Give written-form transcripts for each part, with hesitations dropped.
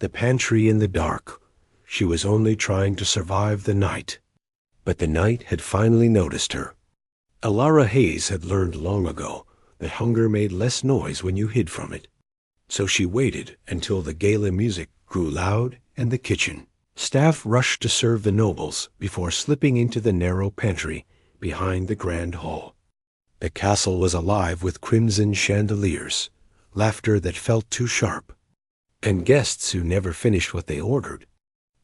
The pantry in the dark. She was only trying to survive the night. But the night had finally noticed her. Elara Hayes had learned long ago that hunger made less noise when you hid from it. So she waited until the gala music grew loud and the kitchen. Staff rushed to serve the nobles before slipping into the narrow pantry behind the grand hall. The castle was alive with crimson chandeliers, laughter that felt too sharp, and guests who never finished what they ordered.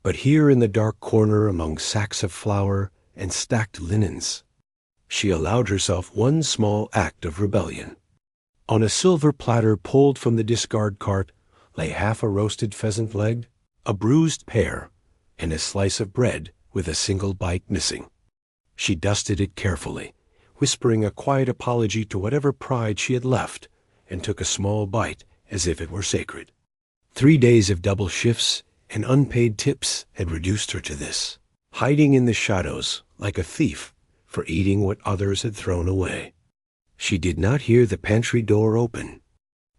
But here in the dark corner among sacks of flour and stacked linens, she allowed herself one small act of rebellion. On a silver platter pulled from the discard cart lay half a roasted pheasant leg, a bruised pear, and a slice of bread with a single bite missing. She dusted it carefully, whispering a quiet apology to whatever pride she had left, and took a small bite as if it were sacred. 3 days of double shifts and unpaid tips had reduced her to this, hiding in the shadows like a thief for eating what others had thrown away. She did not hear the pantry door open.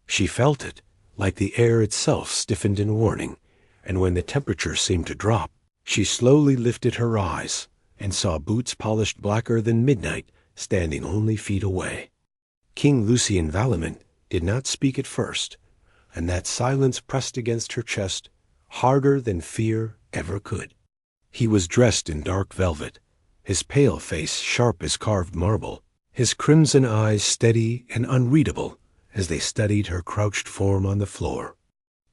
She felt it, like the air itself stiffened in warning, and when the temperature seemed to drop, she slowly lifted her eyes and saw boots polished blacker than midnight standing only feet away. King Lucien Valemont did not speak at first, and that silence pressed against her chest harder than fear ever could. He was dressed in dark velvet, his pale face sharp as carved marble, his crimson eyes steady and unreadable as they studied her crouched form on the floor.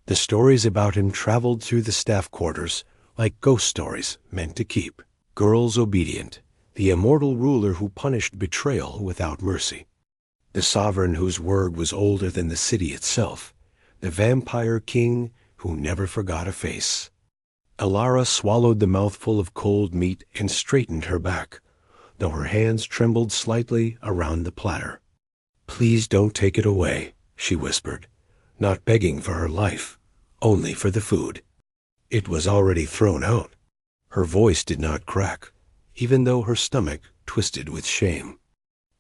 The stories about him traveled through the staff quarters like ghost stories meant to keep. Girls obedient, the immortal ruler who punished betrayal without mercy, the sovereign whose word was older than the city itself, the vampire king who never forgot a face. Elara swallowed the mouthful of cold meat and straightened her back, though her hands trembled slightly around the platter. "Please don't take it away," she whispered, not begging for her life, only for the food. It was already thrown out. Her voice did not crack, even though her stomach twisted with shame.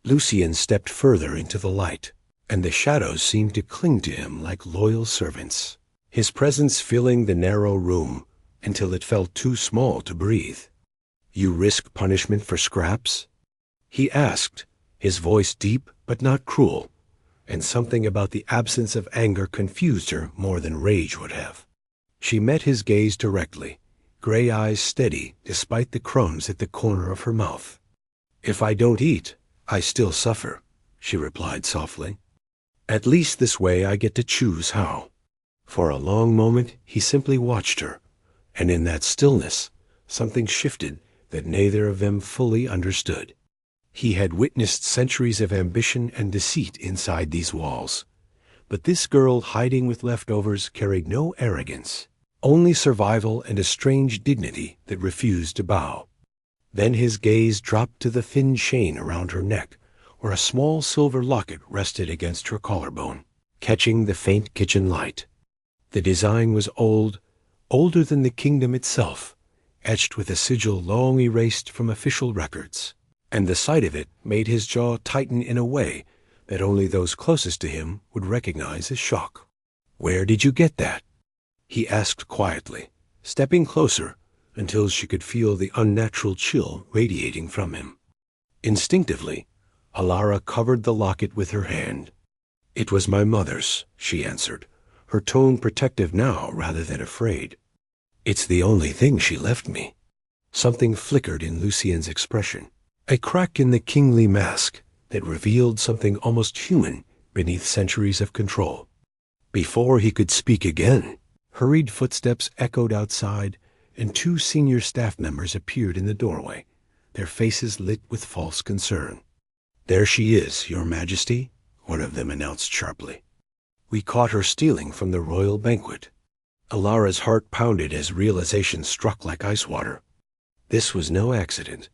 Lucien stepped further into the light, and the shadows seemed to cling to him like loyal servants, his presence filling the narrow room until it felt too small to breathe. "You risk punishment for scraps?" he asked, his voice deep but not cruel, and something about the absence of anger confused her more than rage would have. She met his gaze directly, gray eyes steady despite the crumbs at the corner of her mouth. "If I don't eat, I still suffer," she replied softly. "At least this way I get to choose how." For a long moment he simply watched her, and in that stillness something shifted that neither of them fully understood. He had witnessed centuries of ambition and deceit inside these walls, but this girl hiding with leftovers carried no arrogance, only survival and a strange dignity that refused to bow. Then his gaze dropped to the thin chain around her neck, where a small silver locket rested against her collarbone, catching the faint kitchen light. The design was old, older than the kingdom itself, etched with a sigil long erased from official records, and the sight of it made his jaw tighten in a way that only those closest to him would recognize as shock. "Where did you get that?" he asked quietly, stepping closer until she could feel the unnatural chill radiating from him. Instinctively, Elara covered the locket with her hand. "It was my mother's," she answered, her tone protective now rather than afraid. "It's the only thing she left me." Something flickered in Lucien's expression, a crack in the kingly mask that revealed something almost human beneath centuries of control. Before he could speak again, hurried footsteps echoed outside, and 2 senior staff members appeared in the doorway, their faces lit with false concern. "There she is, Your Majesty," one of them announced sharply. "We caught her stealing from the royal banquet." Elara's heart pounded as realization struck like ice water. This was no accident,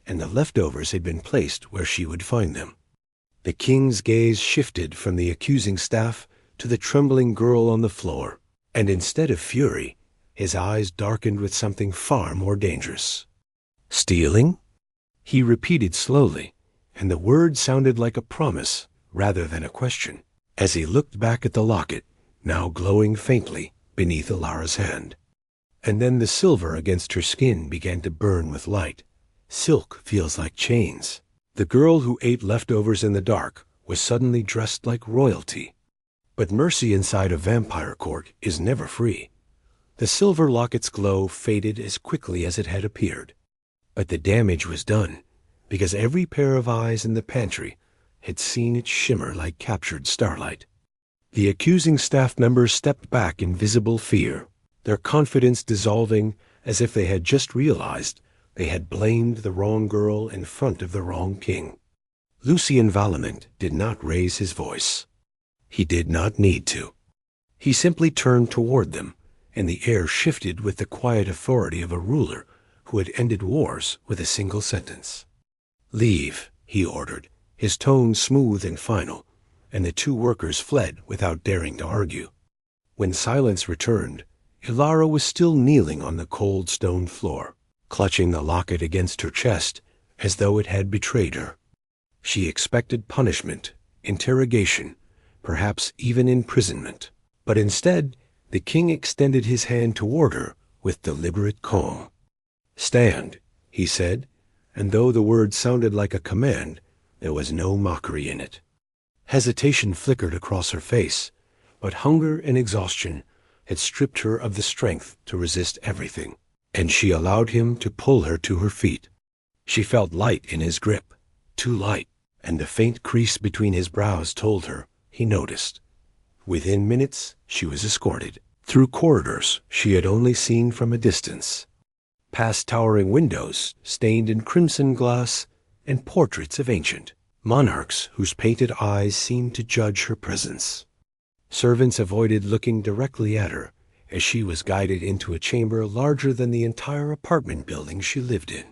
and the leftovers had been placed where she would find them. The king's gaze shifted from the accusing staff to the trembling girl on the floor, and instead of fury, his eyes darkened with something far more dangerous. "Stealing?" he repeated slowly, and the word sounded like a promise rather than a question, as he looked back at the locket, now glowing faintly beneath Elara's hand. And then the silver against her skin began to burn with light. Silk feels like chains. The girl who ate leftovers in the dark was suddenly dressed like royalty. But mercy inside a vampire court is never free. The silver locket's glow faded as quickly as it had appeared. But the damage was done, because every pair of eyes in the pantry had seen it shimmer like captured starlight. The accusing staff members stepped back in visible fear, their confidence dissolving as if they had just realized they had blamed the wrong girl in front of the wrong king. Lucien Valemont did not raise his voice. He did not need to. He simply turned toward them, and the air shifted with the quiet authority of a ruler who had ended wars with a single sentence. "Leave," he ordered, his tone smooth and final, and the two workers fled without daring to argue. When silence returned, Elara was still kneeling on the cold stone floor, clutching the locket against her chest as though it had betrayed her. She expected punishment, interrogation, perhaps even imprisonment. But instead, the king extended his hand toward her with deliberate calm. "Stand," he said, and though the word sounded like a command, there was no mockery in it. Hesitation flickered across her face, but hunger and exhaustion had stripped her of the strength to resist everything, and she allowed him to pull her to her feet. She felt light in his grip, too light, and the faint crease between his brows told her he noticed. Within minutes, she was escorted through corridors she had only seen from a distance, past towering windows stained in crimson glass and portraits of ancient monarchs whose painted eyes seemed to judge her presence. Servants avoided looking directly at her as she was guided into a chamber larger than the entire apartment building she lived in.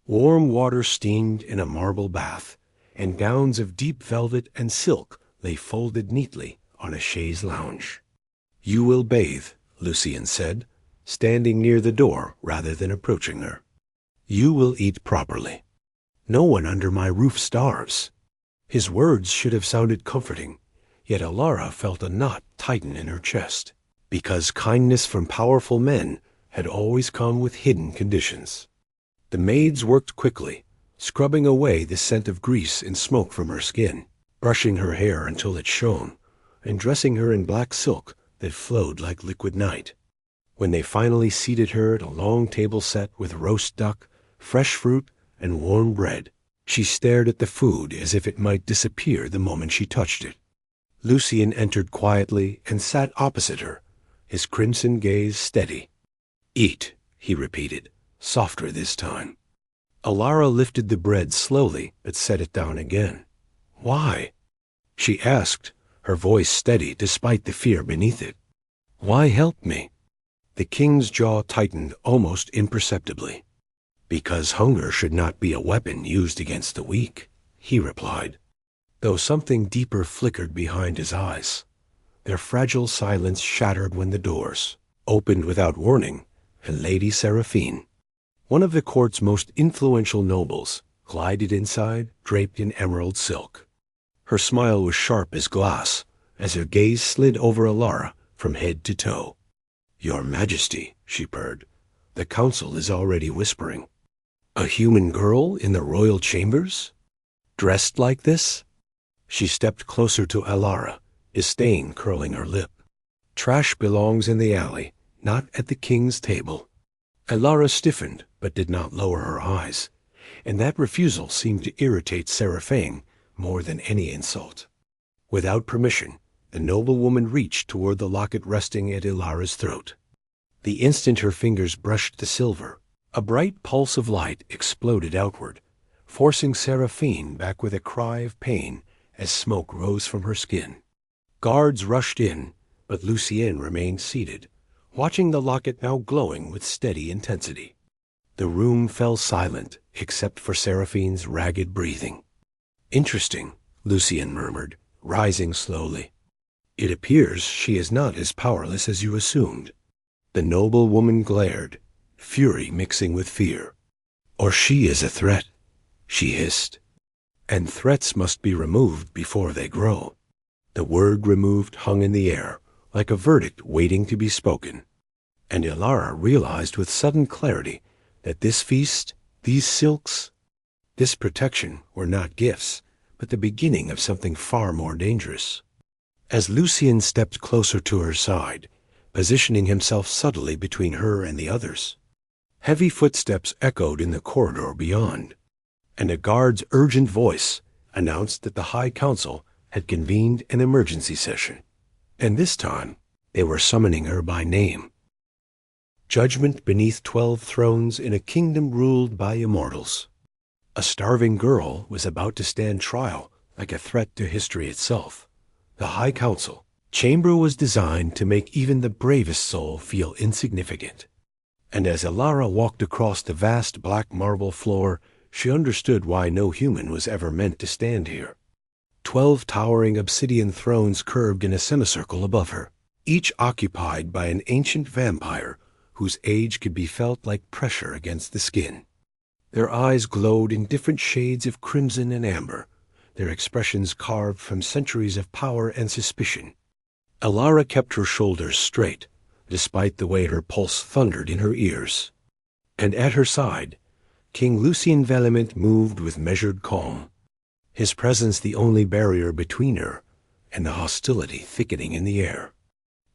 Warm water steamed in a marble bath, and gowns of deep velvet and silk lay folded neatly on a chaise lounge. "You will bathe," Lucien said, standing near the door rather than approaching her. "You will eat properly. No one under my roof starves." His words should have sounded comforting, yet Elara felt a knot tighten in her chest, because kindness from powerful men had always come with hidden conditions. The maids worked quickly, scrubbing away the scent of grease and smoke from her skin, brushing her hair until it shone, and dressing her in black silk that flowed like liquid night. When they finally seated her at a long table set with roast duck, fresh fruit, and warm bread, she stared at the food as if it might disappear the moment she touched it. Lucien entered quietly and sat opposite her, his crimson gaze steady. "Eat," he repeated, softer this time. Elara lifted the bread slowly but set it down again. "Why?" she asked, her voice steady despite the fear beneath it. "Why help me?" The king's jaw tightened almost imperceptibly. "Because hunger should not be a weapon used against the weak," he replied, though something deeper flickered behind his eyes. Their fragile silence shattered when the doors opened without warning, and Lady Seraphine, one of the court's most influential nobles, glided inside, draped in emerald silk. Her smile was sharp as glass, as her gaze slid over Elara from head to toe. "Your Majesty," she purred, "the council is already whispering." "A human girl in the royal chambers? Dressed like this?" She stepped closer to Elara, disdain curling her lip. "Trash belongs in the alley, not at the king's table." Elara stiffened, but did not lower her eyes, and that refusal seemed to irritate Seraphine more than any insult. Without permission, the noblewoman reached toward the locket resting at Elara's throat. The instant her fingers brushed the silver, a bright pulse of light exploded outward, forcing Seraphine back with a cry of pain as smoke rose from her skin. Guards rushed in, but Lucien remained seated, watching the locket now glowing with steady intensity. The room fell silent, except for Seraphine's ragged breathing. "Interesting," Lucien murmured, rising slowly. "It appears she is not as powerless as you assumed." The noble woman glared, fury mixing with fear. "Or she is a threat," she hissed. "And threats must be removed before they grow." The word removed hung in the air, like a verdict waiting to be spoken. And Elara realized with sudden clarity that this feast, these silks, this protection were not gifts, but the beginning of something far more dangerous. As Lucien stepped closer to her side, positioning himself subtly between her and the others, heavy footsteps echoed in the corridor beyond, and a guard's urgent voice announced that the High Council had convened an emergency session, and this time they were summoning her by name. Judgment beneath 12 thrones in a kingdom ruled by immortals. A starving girl was about to stand trial like a threat to history itself. The High Council chamber was designed to make even the bravest soul feel insignificant. And as Elara walked across the vast black marble floor, she understood why no human was ever meant to stand here. 12 towering obsidian thrones curved in a semicircle above her, each occupied by an ancient vampire whose age could be felt like pressure against the skin. Their eyes glowed in different shades of crimson and amber, their expressions carved from centuries of power and suspicion. Elara kept her shoulders straight, despite the way her pulse thundered in her ears. And at her side, King Lucien Valemont moved with measured calm, his presence the only barrier between her and the hostility thickening in the air.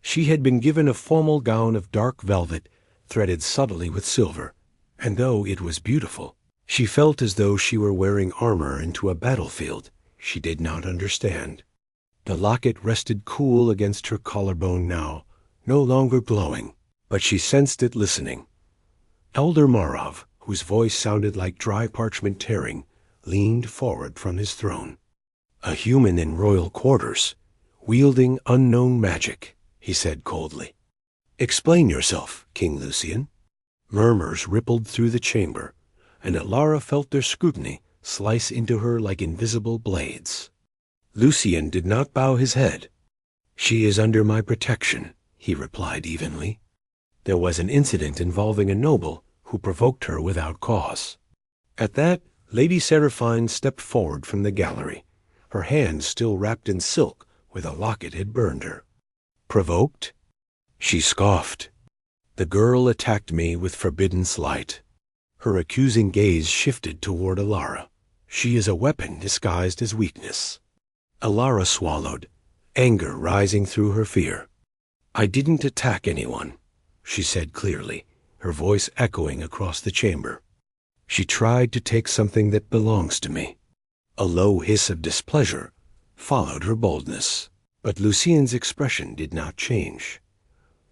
She had been given a formal gown of dark velvet, threaded subtly with silver, and though it was beautiful, she felt as though she were wearing armor into a battlefield she did not understand. The locket rested cool against her collarbone now, no longer glowing, but she sensed it listening. Elder Marov, whose voice sounded like dry parchment tearing, leaned forward from his throne. A human in royal quarters, wielding unknown magic, he said coldly. "Explain yourself, King Lucien." Murmurs rippled through the chamber, and Elara felt their scrutiny slice into her like invisible blades. Lucien did not bow his head. "She is under my protection," he replied evenly. "There was an incident involving a noble who provoked her without cause." At that, Lady Seraphine stepped forward from the gallery, her hands still wrapped in silk where the locket had burned her. "Provoked?" She scoffed. "The girl attacked me with forbidden slight." Her accusing gaze shifted toward Elara. "She is a weapon disguised as weakness." Elara swallowed, anger rising through her fear. "I didn't attack anyone," she said clearly, her voice echoing across the chamber. "She tried to take something that belongs to me." A low hiss of displeasure followed her boldness, but Lucien's expression did not change.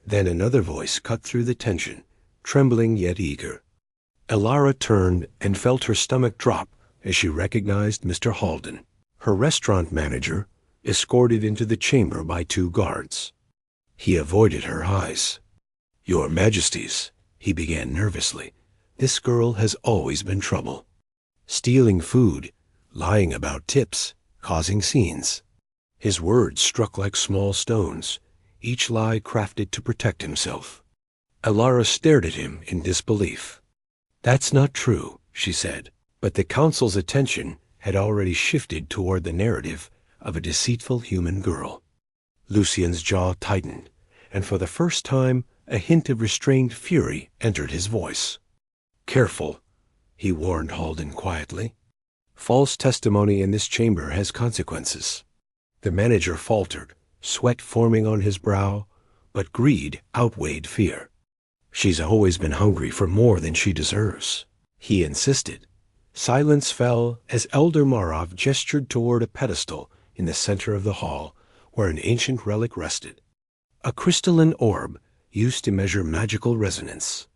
Then another voice cut through the tension, trembling yet eager. Elara turned and felt her stomach drop as she recognized Mr. Halden, her restaurant manager, escorted into the chamber by 2 guards. He avoided her eyes. "Your Majesties," he began nervously, "this girl has always been trouble. Stealing food, lying about tips, causing scenes." His words struck like small stones, each lie crafted to protect himself. Elara stared at him in disbelief. "That's not true," she said, but the council's attention had already shifted toward the narrative of a deceitful human girl. Lucien's jaw tightened, and for the first time a hint of restrained fury entered his voice. "Careful," he warned Halden quietly. "False testimony in this chamber has consequences." The manager faltered, sweat forming on his brow, but greed outweighed fear. "She's always been hungry for more than she deserves," he insisted. Silence fell as Elder Marov gestured toward a pedestal in the center of the hall where an ancient relic rested. A crystalline orb used to measure magical resonance.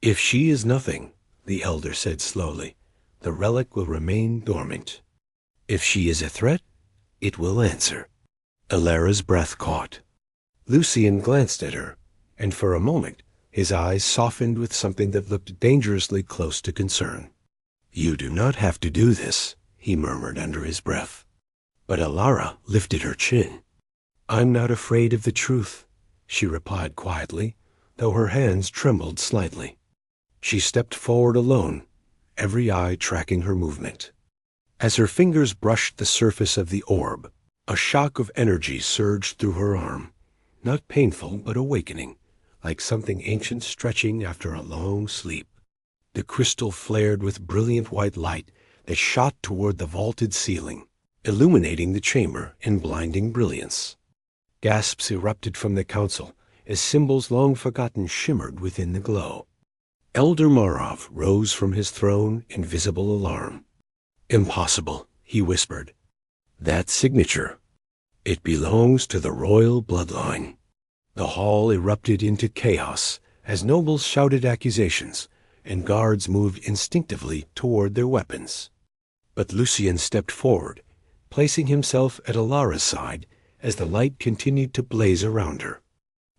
"If she is nothing," the elder said slowly, "the relic will remain dormant. If she is a threat, it will answer." Elara's breath caught. Lucien glanced at her, and for a moment his eyes softened with something that looked dangerously close to concern. "You do not have to do this," he murmured under his breath. But Elara lifted her chin. "I'm not afraid of the truth," she replied quietly, though her hands trembled slightly. She stepped forward alone, every eye tracking her movement. As her fingers brushed the surface of the orb, a shock of energy surged through her arm, not painful but awakening, like something ancient stretching after a long sleep. The crystal flared with brilliant white light that shot toward the vaulted ceiling, illuminating the chamber in blinding brilliance. Gasps erupted from the council as symbols long forgotten shimmered within the glow. Elder Marov rose from his throne in visible alarm. "Impossible," he whispered. "That signature. It belongs to the royal bloodline." The hall erupted into chaos as nobles shouted accusations and guards moved instinctively toward their weapons. But Lucien stepped forward, placing himself at Elara's side as the light continued to blaze around her.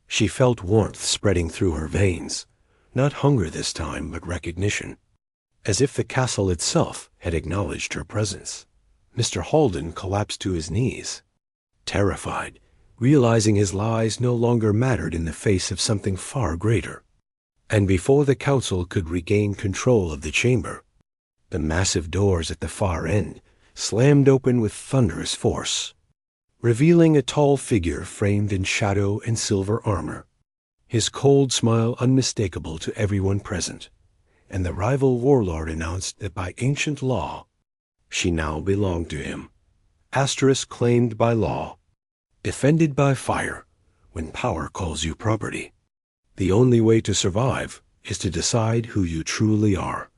She felt warmth spreading through her veins, not hunger this time, but recognition, as if the castle itself had acknowledged her presence. Mr. Halden collapsed to his knees, terrified, realizing his lies no longer mattered in the face of something far greater. And before the council could regain control of the chamber, the massive doors at the far end slammed open with thunderous force, revealing a tall figure framed in shadow and silver armor, his cold smile unmistakable to everyone present. And the rival warlord announced that by ancient law, she now belonged to him. Asterisk claimed by law, defended by fire, when power calls you property. The only way to survive is to decide who you truly are.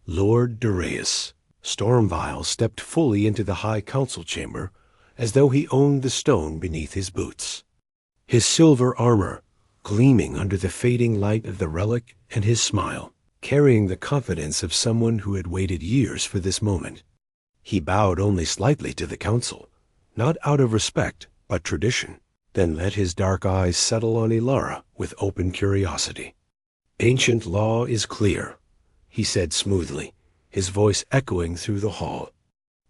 Lord Darius. Stormvile stepped fully into the high council chamber as though he owned the stone beneath his boots. His silver armor gleaming under the fading light of the relic, and his smile carrying the confidence of someone who had waited years for this moment. He bowed only slightly to the council, not out of respect, but tradition, then let his dark eyes settle on Elara with open curiosity. "Ancient law is clear," he said smoothly, his voice echoing through the hall.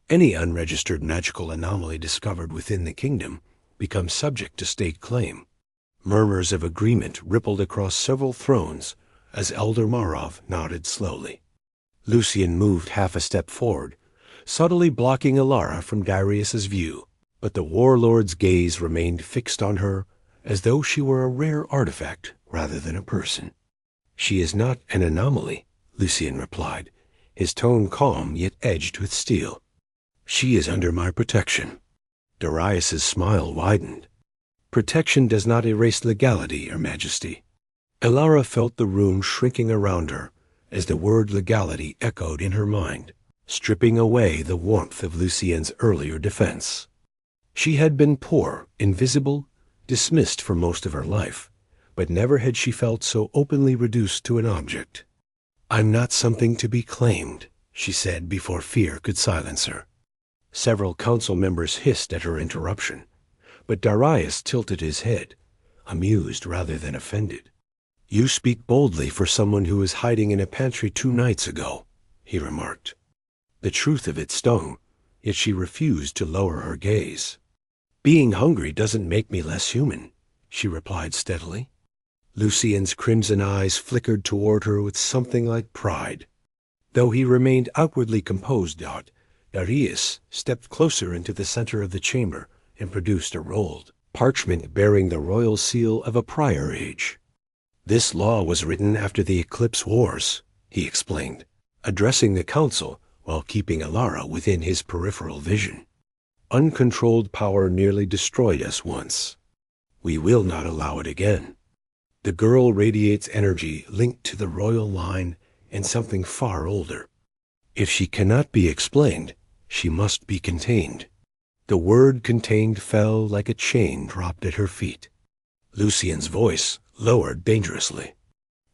"Any unregistered magical anomaly discovered within the kingdom becomes subject to state claim." Murmurs of agreement rippled across several thrones as Elder Marov nodded slowly. Lucien moved half a step forward, subtly blocking Elara from Darius's view, but the warlord's gaze remained fixed on her as though she were a rare artifact rather than a person. "She is not an anomaly," Lucien replied, his tone calm yet edged with steel. "She is under my protection." Darius's smile widened. "Protection does not erase legality, Your Majesty." Elara felt the room shrinking around her as the word legality echoed in her mind, stripping away the warmth of Lucien's earlier defense. She had been poor, invisible, dismissed for most of her life, but never had she felt so openly reduced to an object. "I'm not something to be claimed," she said before fear could silence her. Several council members hissed at her interruption, but Darius tilted his head, amused rather than offended. "You speak boldly for someone who was hiding in a pantry 2 nights ago," he remarked. The truth of it stung, yet she refused to lower her gaze. "Being hungry doesn't make me less human," she replied steadily. Lucien's crimson eyes flickered toward her with something like pride. Though he remained outwardly composed, Darius stepped closer into the center of the chamber and produced a rolled parchment bearing the royal seal of a prior age. "This law was written after the Eclipse Wars," he explained, addressing the council while keeping Elara within his peripheral vision. "Uncontrolled power nearly destroyed us once. We will not allow it again. The girl radiates energy linked to the royal line and something far older. If she cannot be explained, she must be contained." The word contained fell like a chain dropped at her feet. Lucien's voice lowered dangerously.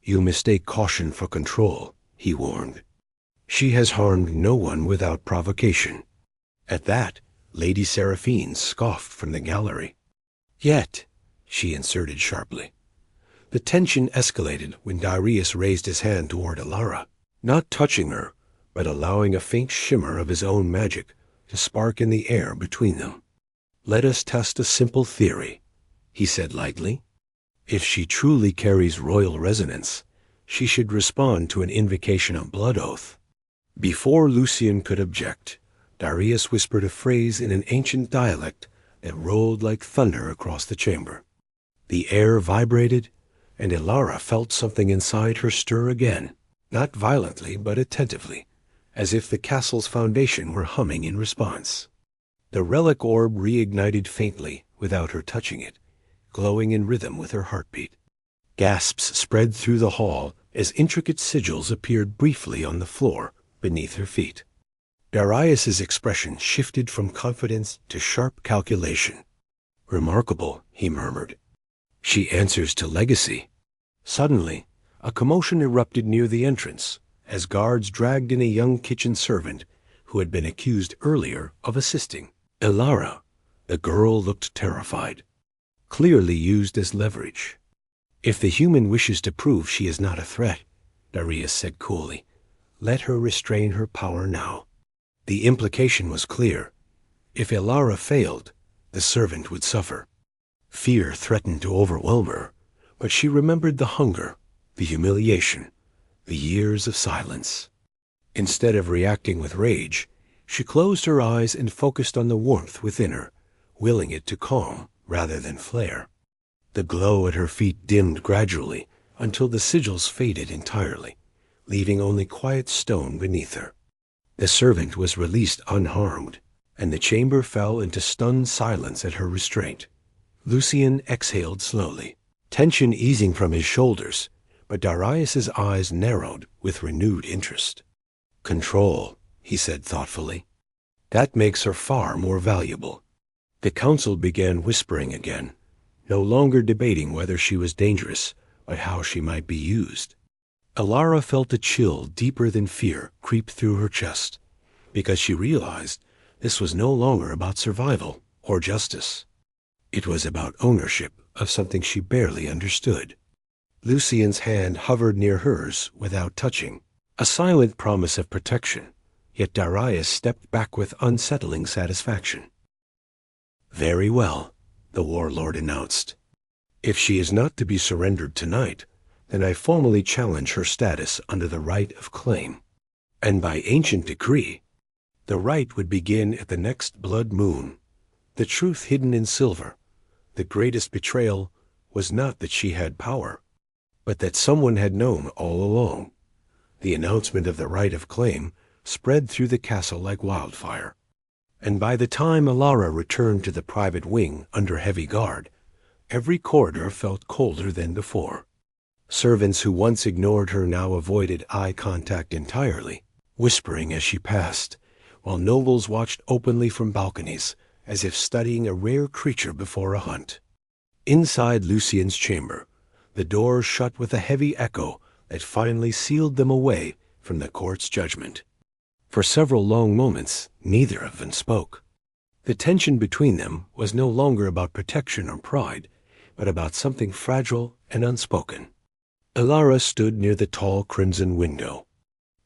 "You mistake caution for control," he warned. "She has harmed no one without provocation." At that, Lady Seraphine scoffed from the gallery. "Yet," she inserted sharply. The tension escalated when Darius raised his hand toward Elara, not touching her, but allowing a faint shimmer of his own magic to spark in the air between them. "Let us test a simple theory," he said lightly. "If she truly carries royal resonance, she should respond to an invocation of blood oath." Before Lucien could object, Darius whispered a phrase in an ancient dialect that rolled like thunder across the chamber. The air vibrated, and Elara felt something inside her stir again, not violently but attentively, as if the castle's foundation were humming in response. The relic orb reignited faintly without her touching it, glowing in rhythm with her heartbeat. Gasps spread through the hall as intricate sigils appeared briefly on the floor beneath her feet. Darius's expression shifted from confidence to sharp calculation. "Remarkable," he murmured. "She answers to legacy." Suddenly, a commotion erupted near the entrance as guards dragged in a young kitchen servant who had been accused earlier of assisting. Elara, the girl looked terrified, clearly used as leverage. "If the human wishes to prove she is not a threat," Darius said coolly, "let her restrain her power now." The implication was clear. If Elara failed, the servant would suffer. Fear threatened to overwhelm her, but she remembered the hunger, the humiliation, the years of silence. Instead of reacting with rage, she closed her eyes and focused on the warmth within her, willing it to calm rather than flare. The glow at her feet dimmed gradually until the sigils faded entirely, leaving only quiet stone beneath her. The servant was released unharmed, and the chamber fell into stunned silence at her restraint. Lucien exhaled slowly, tension easing from his shoulders, but Darius's eyes narrowed with renewed interest. "Control," he said thoughtfully. "That makes her far more valuable." The council began whispering again, no longer debating whether she was dangerous, but how she might be used. Elara felt a chill deeper than fear creep through her chest, because she realized this was no longer about survival or justice. It was about ownership of something she barely understood. Lucien's hand hovered near hers without touching, a silent promise of protection, yet Darius stepped back with unsettling satisfaction. "Very well," the warlord announced. "If she is not to be surrendered tonight, then I formally challenge her status under the right of claim. And by ancient decree, the right would begin at the next blood moon. The truth hidden in silver, the greatest betrayal, was not that she had power, but that someone had known all along." The announcement of the right of claim spread through the castle like wildfire, and by the time Elara returned to the private wing under heavy guard, every corridor felt colder than before. Servants who once ignored her now avoided eye contact entirely, whispering as she passed, while nobles watched openly from balconies, as if studying a rare creature before a hunt. Inside Lucien's chamber, the doors shut with a heavy echo that finally sealed them away from the court's judgment. For several long moments, neither of them spoke. The tension between them was no longer about protection or pride, but about something fragile and unspoken. Elara stood near the tall crimson window,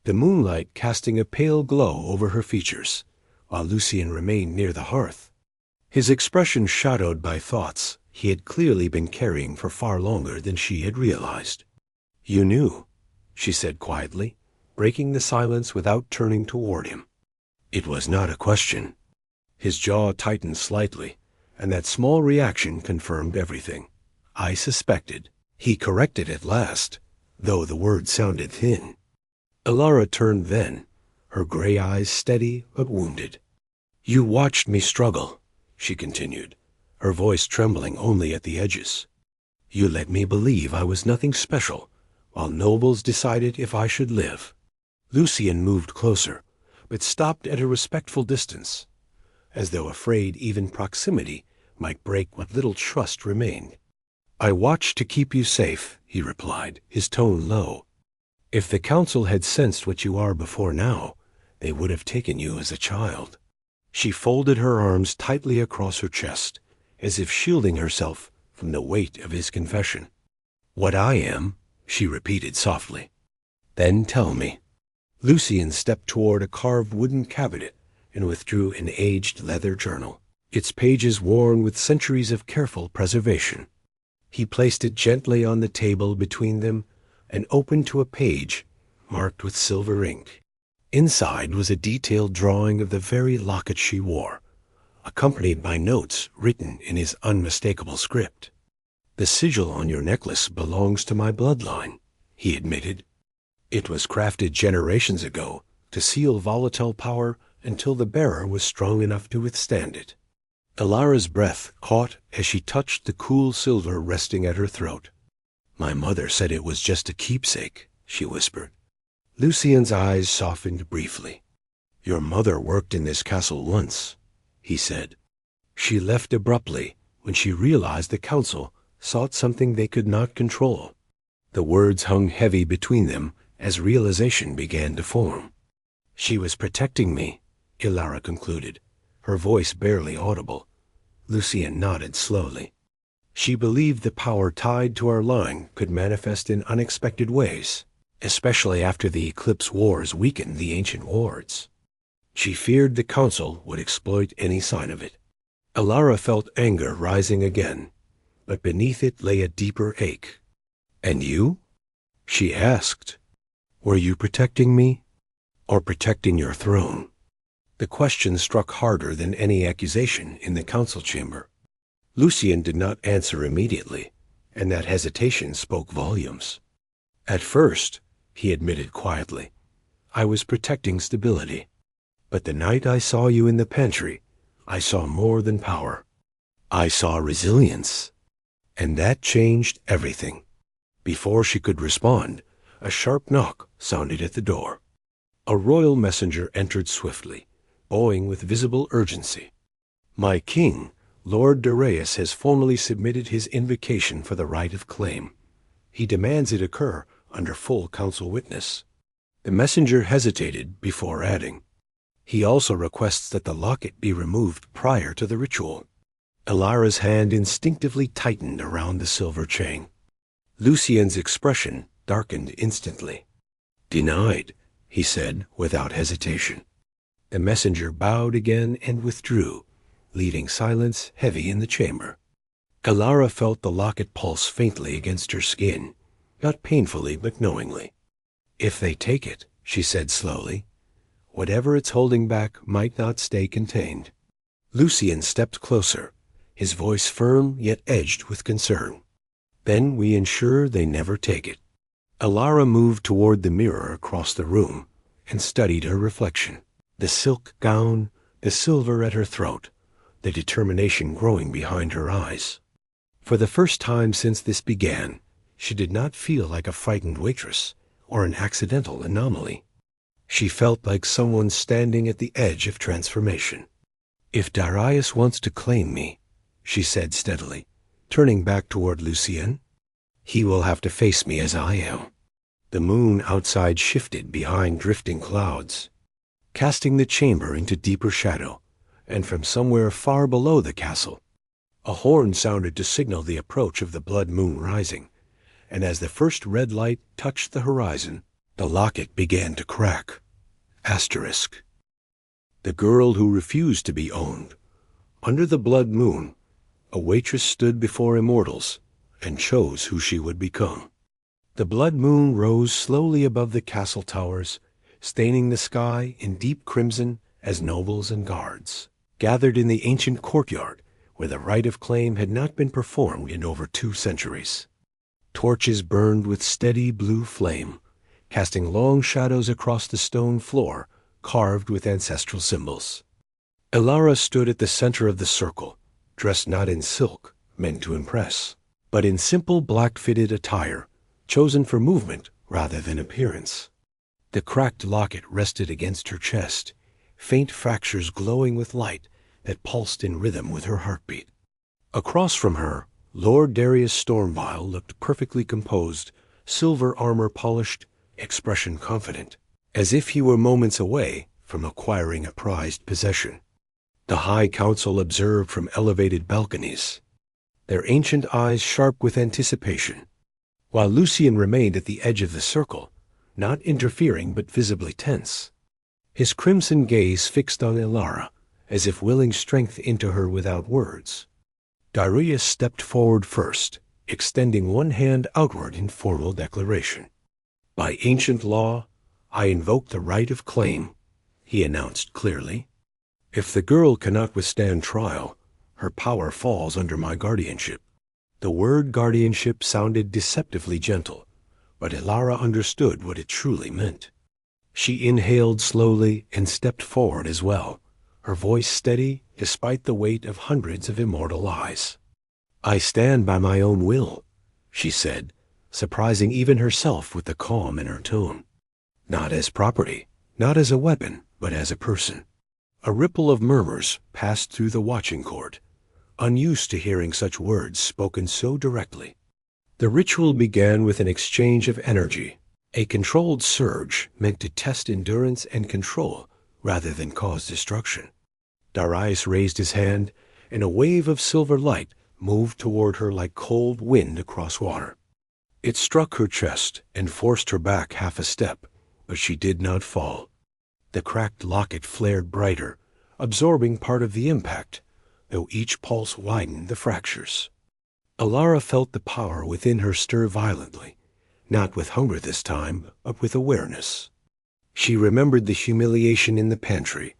the moonlight casting a pale glow over her features, while Lucien remained near the hearth, his expression shadowed by thoughts he had clearly been carrying for far longer than she had realized. "You knew," she said quietly, breaking the silence without turning toward him. It was not a question. His jaw tightened slightly, and that small reaction confirmed everything. "I suspected." He corrected at last, though the word sounded thin. Elara turned then, her gray eyes steady but wounded. "You watched me struggle," she continued, her voice trembling only at the edges. "You let me believe I was nothing special, while nobles decided if I should live." Lucien moved closer, but stopped at a respectful distance, as though afraid even proximity might break what little trust remained. "I watched to keep you safe," he replied, his tone low. "If the council had sensed what you are before now, they would have taken you as a child." She folded her arms tightly across her chest, as if shielding herself from the weight of his confession. "What I am," she repeated softly. "Then tell me." Lucien stepped toward a carved wooden cabinet and withdrew an aged leather journal, its pages worn with centuries of careful preservation. He placed it gently on the table between them and opened to a page marked with silver ink. Inside was a detailed drawing of the very locket she wore, accompanied by notes written in his unmistakable script. "The sigil on your necklace belongs to my bloodline," he admitted. "It was crafted generations ago to seal volatile power until the bearer was strong enough to withstand it." Elara's breath caught as she touched the cool silver resting at her throat. "My mother said it was just a keepsake," she whispered. Lucien's eyes softened briefly. "Your mother worked in this castle once," he said. "She left abruptly when she realized the council sought something they could not control." The words hung heavy between them as realization began to form. "She was protecting me," Elara concluded, her voice barely audible. Lucien nodded slowly. "She believed the power tied to our line could manifest in unexpected ways, especially after the Eclipse Wars weakened the ancient warlords. She feared the council would exploit any sign of it." Elara felt anger rising again, but beneath it lay a deeper ache. "And you?" she asked. "Were you protecting me, or protecting your throne?" The question struck harder than any accusation in the council chamber. Lucien did not answer immediately, and that hesitation spoke volumes. "At first," he admitted quietly, "I was protecting stability. But the night I saw you in the pantry, I saw more than power. I saw resilience. And that changed everything." Before she could respond, a sharp knock sounded at the door. A royal messenger entered swiftly, bowing with visible urgency. "My king, Lord Darius, has formally submitted his invocation for the right of claim. He demands it occur under full council witness." The messenger hesitated before adding, "He also requests that the locket be removed prior to the ritual." Elara's hand instinctively tightened around the silver chain. Lucien's expression darkened instantly. "Denied," he said without hesitation. The messenger bowed again and withdrew, leaving silence heavy in the chamber. Elara felt the locket pulse faintly against her skin, not painfully but knowingly. "If they take it," she said slowly, "whatever it's holding back might not stay contained." Lucien stepped closer, his voice firm yet edged with concern. "Then we ensure they never take it." Elara moved toward the mirror across the room and studied her reflection. The silk gown, the silver at her throat, the determination growing behind her eyes. For the first time since this began, she did not feel like a frightened waitress or an accidental anomaly. She felt like someone standing at the edge of transformation. "If Darius wants to claim me," she said steadily, turning back toward Lucien, "he will have to face me as I am." The moon outside shifted behind drifting clouds, casting the chamber into deeper shadow, and from somewhere far below the castle, a horn sounded to signal the approach of the blood moon rising, and as the first red light touched the horizon, the locket began to crack. Asterisk. The girl who refused to be owned. Under the blood moon, a waitress stood before immortals and chose who she would become. The blood moon rose slowly above the castle towers, staining the sky in deep crimson as nobles and guards gathered in the ancient courtyard where the right of claim had not been performed in over 2 centuries. Torches burned with steady blue flame, casting long shadows across the stone floor carved with ancestral symbols. Elara stood at the center of the circle, dressed not in silk, meant to impress, but in simple black-fitted attire, chosen for movement rather than appearance. The cracked locket rested against her chest, faint fractures glowing with light that pulsed in rhythm with her heartbeat. Across from her, Lord Darius Stormvile looked perfectly composed, silver armor polished, expression confident, as if he were moments away from acquiring a prized possession. The High Council observed from elevated balconies, their ancient eyes sharp with anticipation, while Lucien remained at the edge of the circle, not interfering but visibly tense, his crimson gaze fixed on Elara, as if willing strength into her without words. Darius stepped forward first, extending one hand outward in formal declaration. "By ancient law, I invoke the right of claim," he announced clearly. "If the girl cannot withstand trial, her power falls under my guardianship. The word guardianship sounded deceptively gentle, but Elara understood what it truly meant. She inhaled slowly and stepped forward as well, her voice steady despite the weight of hundreds of immortal eyes. "I stand by my own will," she said, surprising even herself with the calm in her tone. "Not as property, not as a weapon, but as a person." A ripple of murmurs passed through the watching court, unused to hearing such words spoken so directly. The ritual began with an exchange of energy, a controlled surge meant to test endurance and control rather than cause destruction. Darius raised his hand, and a wave of silver light moved toward her like cold wind across water. It struck her chest and forced her back half a step, but she did not fall. The cracked locket flared brighter, absorbing part of the impact, though each pulse widened the fractures. Elara felt the power within her stir violently, not with hunger this time, but with awareness. She remembered the humiliation in the pantry,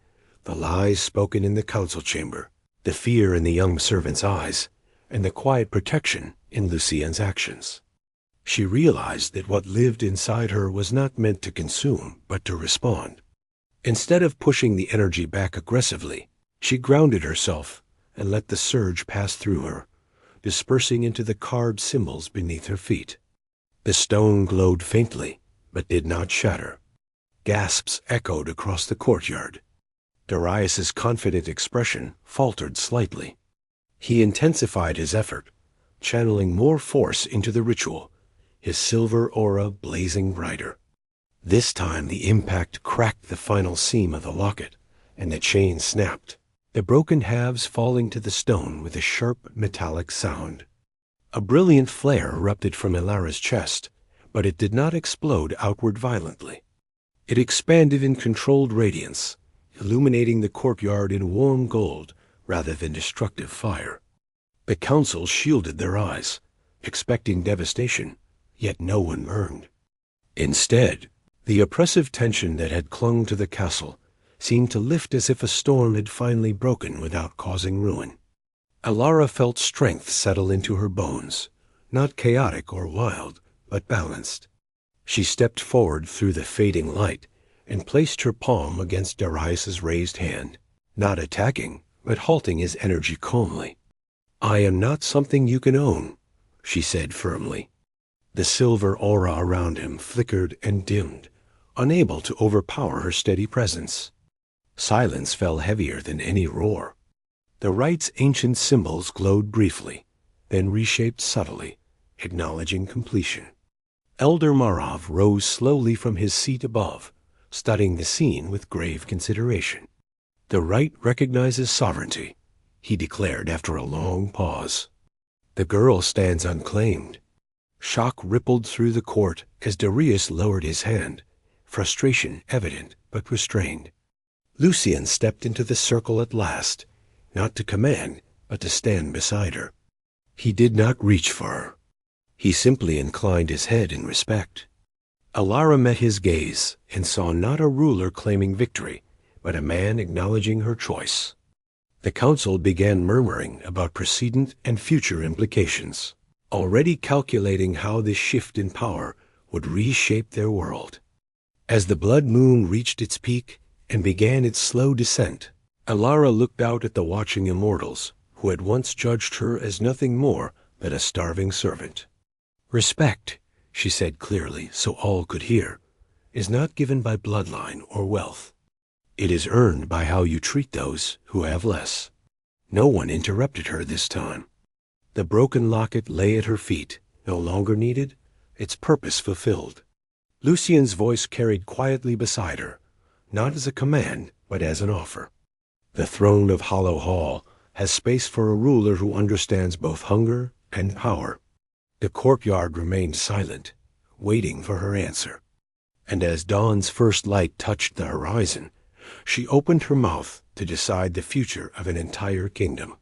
the lies spoken in the council chamber, the fear in the young servant's eyes, and the quiet protection in Lucien's actions. She realized that what lived inside her was not meant to consume, but to respond. Instead of pushing the energy back aggressively, she grounded herself and let the surge pass through her, dispersing into the carved symbols beneath her feet. The stone glowed faintly, but did not shatter. Gasps echoed across the courtyard. Darius's confident expression faltered slightly. He intensified his effort, channeling more force into the ritual, his silver aura blazing brighter. This time the impact cracked the final seam of the locket, and the chain snapped, the broken halves falling to the stone with a sharp metallic sound. A brilliant flare erupted from Elara's chest, but it did not explode outward violently. It expanded in controlled radiance, illuminating the courtyard in warm gold rather than destructive fire. The council shielded their eyes, expecting devastation, yet no one burned. Instead, the oppressive tension that had clung to the castle seemed to lift as if a storm had finally broken without causing ruin. Elara felt strength settle into her bones, not chaotic or wild, but balanced. She stepped forward through the fading light and placed her palm against Darius's raised hand, not attacking, but halting his energy calmly. "I am not something you can own," she said firmly. The silver aura around him flickered and dimmed, unable to overpower her steady presence. Silence fell heavier than any roar. The rite's ancient symbols glowed briefly, then reshaped subtly, acknowledging completion. Elder Marav rose slowly from his seat above, studying the scene with grave consideration. "The rite recognizes sovereignty," he declared after a long pause. "The girl stands unclaimed." Shock rippled through the court as Darius lowered his hand, frustration evident but restrained. Lucien stepped into the circle at last, not to command, but to stand beside her. He did not reach for her. He simply inclined his head in respect. Elara met his gaze and saw not a ruler claiming victory, but a man acknowledging her choice. The council began murmuring about precedent and future implications, already calculating how this shift in power would reshape their world. As the blood moon reached its peak and began its slow descent, Elara looked out at the watching immortals, who had once judged her as nothing more than a starving servant. "Respect," she said clearly so all could hear, "is not given by bloodline or wealth. It is earned by how you treat those who have less." No one interrupted her this time. The broken locket lay at her feet, no longer needed, its purpose fulfilled. Lucien's voice carried quietly beside her, not as a command, but as an offer. "The throne of Hollow Hall has space for a ruler who understands both hunger and power." The courtyard remained silent, waiting for her answer. And as dawn's first light touched the horizon, she opened her mouth to decide the future of an entire kingdom.